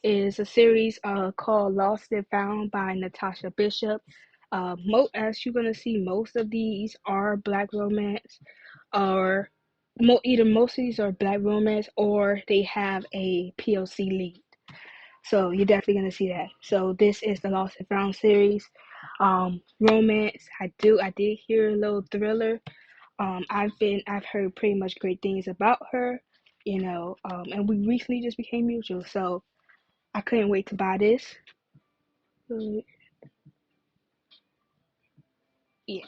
is a series called Lost and Found by Natasha Bishop. As you're gonna see, most of these are black romance, or either most of these are black romance or they have a POC lead. So you're definitely gonna see that. So this is the Lost and Found series. Romance. I did hear a little thriller. I've heard pretty much great things about her, and we recently just became mutual. So I couldn't wait to buy this. Yeah.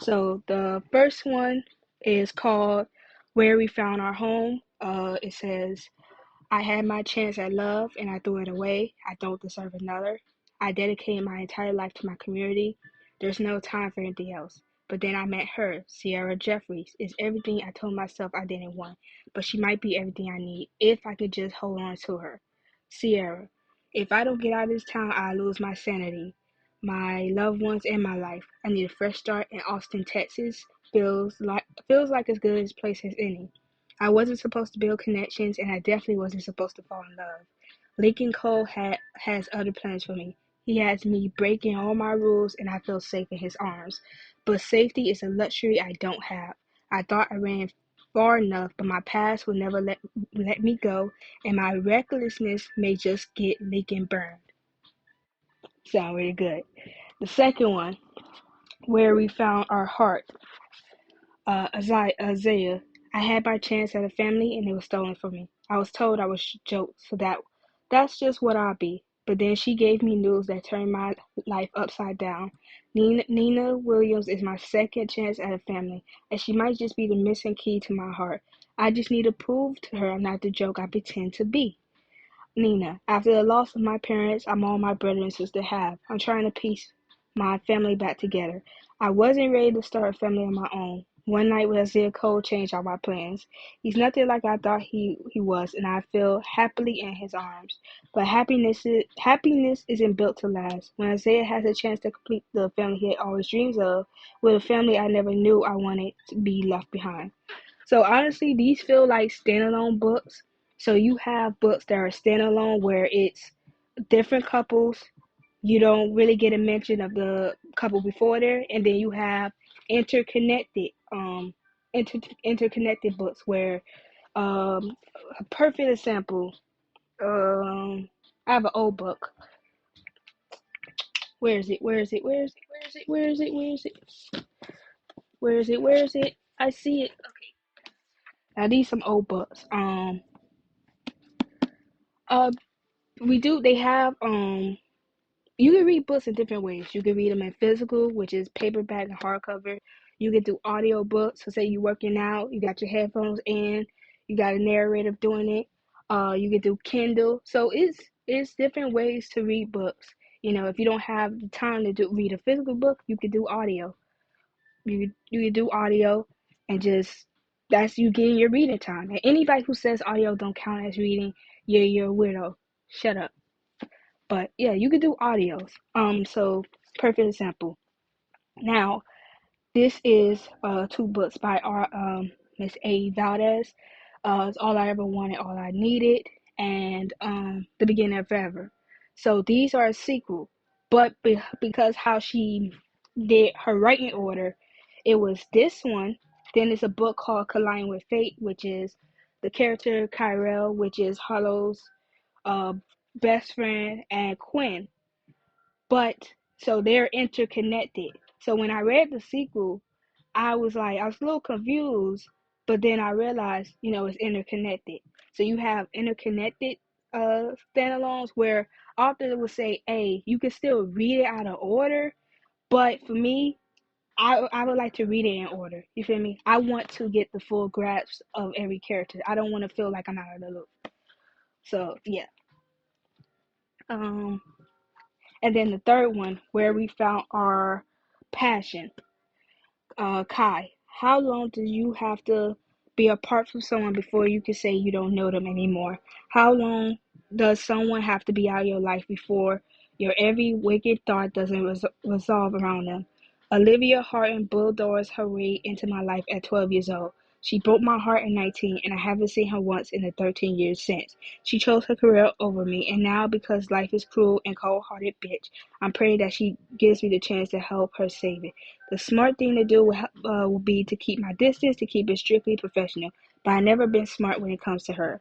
So the first one is called Where We Found Our Home. It says, I had my chance at love and I threw it away. I don't deserve another. I dedicated my entire life to my community. There's no time for anything else. But then I met her, Sierra Jeffries. Is everything I told myself I didn't want, but she might be everything I need if I could just hold on to her. Sierra, if I don't get out of this town, I lose my sanity, my loved ones, and my life. I need a fresh start in Austin, Texas. Feels like as good a place as any. I wasn't supposed to build connections, and I definitely wasn't supposed to fall in love. Lincoln Cole has other plans for me. He has me breaking all my rules, and I feel safe in his arms. But safety is a luxury I don't have. I thought I ran far enough, but my past will never let me go, and my recklessness may just get Lincoln burned. Sound really good. The second one, Where We Found Our Heart. Isaiah, I had my chance at a family and it was stolen from me. I was told I was joked, so that's just what I'll be. But then she gave me news that turned my life upside down. Nina Williams is my second chance at a family, and she might just be the missing key to my heart. I just need to prove to her I'm not the joke I pretend to be. Nina, after the loss of my parents, I'm all my brother and sister have. I'm trying to piece my family back together. I wasn't ready to start a family of my own. One night with Isaiah Cole changed all my plans. He's nothing like I thought he was, and I feel happily in his arms. But happiness isn't built to last. When Isaiah has a chance to complete the family he had always dreams of, with a family I never knew I wanted to be left behind. So honestly, these feel like standalone books. So you have books that are standalone where it's different couples. You don't really get a mention of the couple before there, and then you have interconnected, interconnected books where, a perfect example. I have an old book. Where is it? Where is it? Where is it? Where is it? Where is it? Where is it? Where is it? Where is it? I see it. Okay. Now these some old books. Uh, they have you can read books in different ways. You can read them in physical, which is paperback and hardcover. You can do audio books. So say you're working out, you got your headphones in, you got a narrator doing it. You can do Kindle. So it's different ways to read books. If you don't have the time to read a physical book, you could do audio. You could do audio, and just that's you getting your reading time. And anybody who says audio don't count as reading, you're a weirdo. Shut up. But yeah, you could do audios. So perfect example. Now, this is two books by our Miss A. Valdez. It's All I Ever Wanted, All I Needed, and The Beginning of Forever. So these are a sequel, but because how she did her writing order, it was this one. Then it's a book called Colliding with Fate, which is the character Kyrell, which is Hollow's uh, best friend, and Quinn. But so they're interconnected. So when I read the sequel, I was a little confused, but then I realized, it's interconnected. So you have interconnected standalones where authors will say, hey, you can still read it out of order, but for me, I would like to read it in order. You feel me? I want to get the full grasp of every character. I don't want to feel like I'm out of the loop. So yeah. Um and then the third one, Where We Found Our Passion. Kai, how long do you have to be apart from someone before you can say you don't know them anymore? How long does someone have to be out of your life before your every wicked thought doesn't resolve around them? Olivia Harton bulldozed her way into my life at 12 years old. She broke my heart at 19, and I haven't seen her once in the 13 years since. She chose her career over me, and now because life is cruel and cold-hearted bitch, I'm praying that she gives me the chance to help her save it. The smart thing to do will be to keep my distance, to keep it strictly professional, but I've never been smart when it comes to her.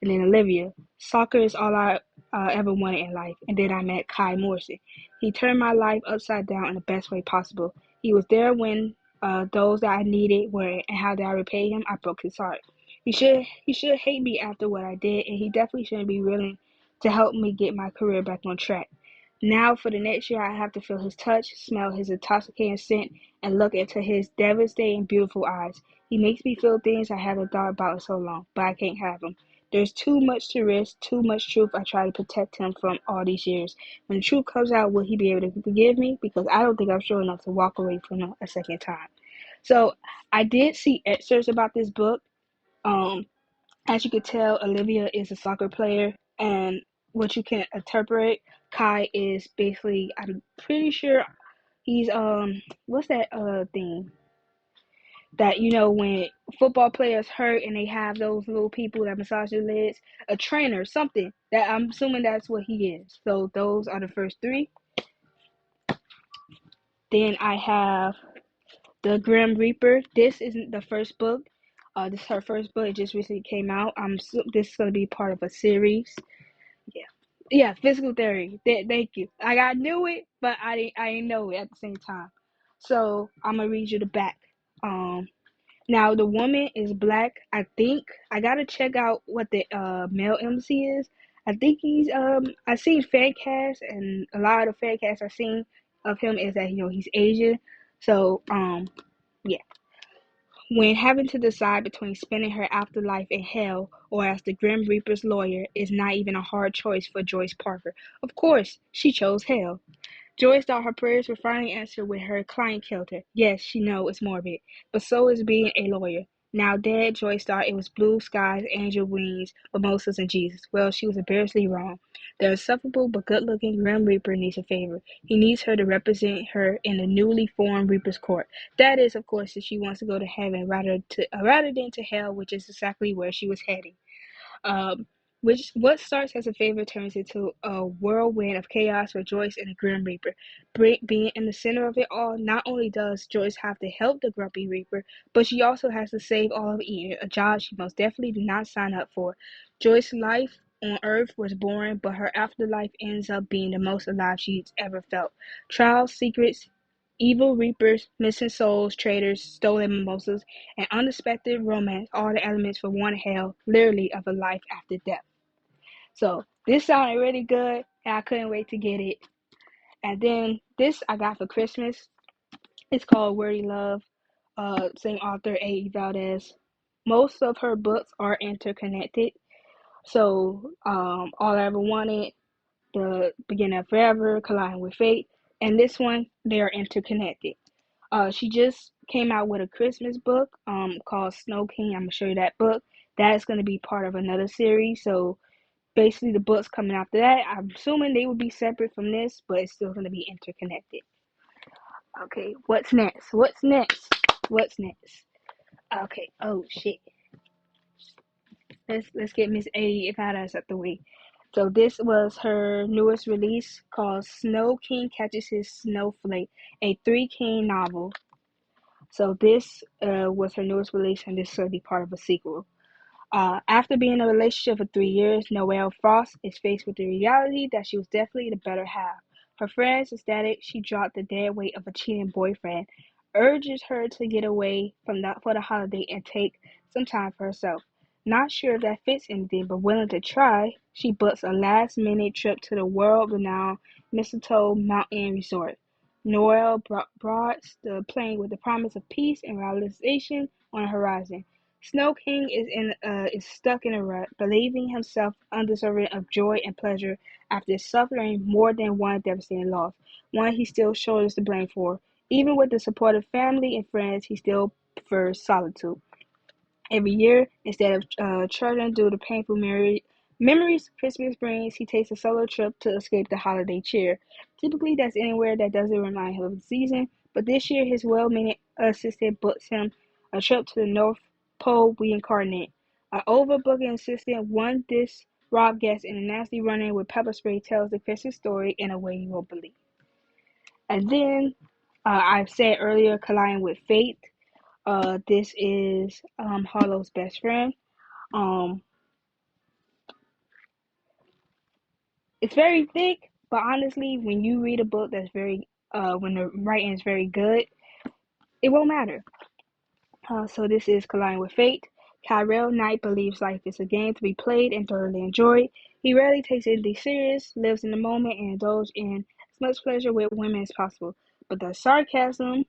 And then Olivia, soccer is all I ever wanted in life, and then I met Kai Morrison. He turned my life upside down in the best way possible. He was there when those that I needed were, and how did I repay him? I broke his heart. He should hate me after what I did, and he definitely shouldn't be willing to help me get my career back on track. Now for the next year, I have to feel his touch, smell his intoxicating scent, and look into his devastating, beautiful eyes. He makes me feel things I haven't thought about in so long, but I can't have him. There's too much to risk, too much truth I try to protect him from all these years. When the truth comes out, will he be able to forgive me? Because I don't think I'm sure enough to walk away from him a second time. So I did see excerpts about this book. Um, as you could tell, Olivia is a soccer player, and what you can interpret, Kai is basically, I'm pretty sure he's what's that thing that when football players hurt and they have those little people that massage their legs, a trainer, something that I'm assuming that's what he is. So those are the first three. Then I have the Grim Reaper. This isn't the first book. This is her first book. It just recently came out. This is gonna be part of a series. Yeah, yeah. Physical therapy. Thank you. I knew it, but I didn't know it at the same time. So I'm gonna read you the back. Now the woman is black. I think I gotta check out what the male MC is. I think he's I seen fan cast, and a lot of the fan casts I seen of him is that he's Asian. So yeah. When having to decide between spending her afterlife in hell or as the Grim Reaper's lawyer is not even a hard choice for Joyce Parker. Of course, she chose hell. Joyce thought her prayers were finally answered when her client killed her. Yes, she knows it's morbid, but so is being a lawyer. Now dead, Joyce thought it was blue skies, angel wings, mimosas, and Jesus. Well, she was embarrassingly wrong. The insufferable but good-looking Grim Reaper needs a favor. He needs her to represent her in the newly formed Reaper's court. That is, of course, if she wants to go to heaven rather than to hell, which is exactly where she was heading. Um, what starts as a favor turns into a whirlwind of chaos for Joyce and the Grim Reaper. Being in the center of it all, not only does Joyce have to help the Grumpy Reaper, but she also has to save all of Eden, a job she most definitely did not sign up for. Joyce's life on Earth was boring, but her afterlife ends up being the most alive she's ever felt. Trials, secrets, evil reapers, missing souls, traitors, stolen mimosas, and unexpected romance, all the elements for one hell, literally, of a life after death. So this sounded really good, and I couldn't wait to get it. And then this I got for Christmas. It's called Wordy Love. Same author, A.E. Valdez. Most of her books are interconnected. So All I Ever Wanted, The Beginning of Forever, Colliding with Fate, and this one, they are interconnected. She just came out with a Christmas book called Snow King. I'm gonna show you that book. That is gonna be part of another series. So basically, the books coming after that, I'm assuming they will be separate from this, but it's still gonna be interconnected. Okay, what's next? What's next? What's next? Okay. Oh shit. Let's get Miss A Badass out the way. So this was her newest release called Snow King Catches His Snowflake, a Three King novel. So this was her newest release, and this will be part of a sequel. After being in a relationship for 3 years, Noelle Frost is faced with the reality that she was definitely the better half. Her friends ecstatic she dropped the dead weight of a cheating boyfriend, urges her to get away for the holiday and take some time for herself. Not sure if that fits anything, but willing to try, she books a last-minute trip to the world-renowned Mistletoe Mountain Resort. Noelle broads the plane with the promise of peace and realization on the horizon. Snow King is stuck in a rut, believing himself undeserving of joy and pleasure after suffering more than one devastating loss, one he still shoulders the blame for. Even with the support of family and friends, he still prefers solitude. Every year, instead of trudging through the painful memories Christmas brings, he takes a solo trip to escape the holiday cheer. Typically, that's anywhere that doesn't remind him of the season, but this year his well-meaning assistant books him a trip to the North Poe reincarnate. An overbooking assistant, one this Rob gets in a nasty run-in with pepper spray tells the Christmas story in a way you won't believe. And then I've said earlier, colliding with fate. This is Harlow's best friend. It's very thick, but honestly, when you read a book that's when the writing is very good, it won't matter. So this is Colliding with Fate. Kyrell Knight believes life is a game to be played and thoroughly enjoyed. He rarely takes anything serious, lives in the moment, and indulges in as much pleasure with women as possible. But the sarcasm,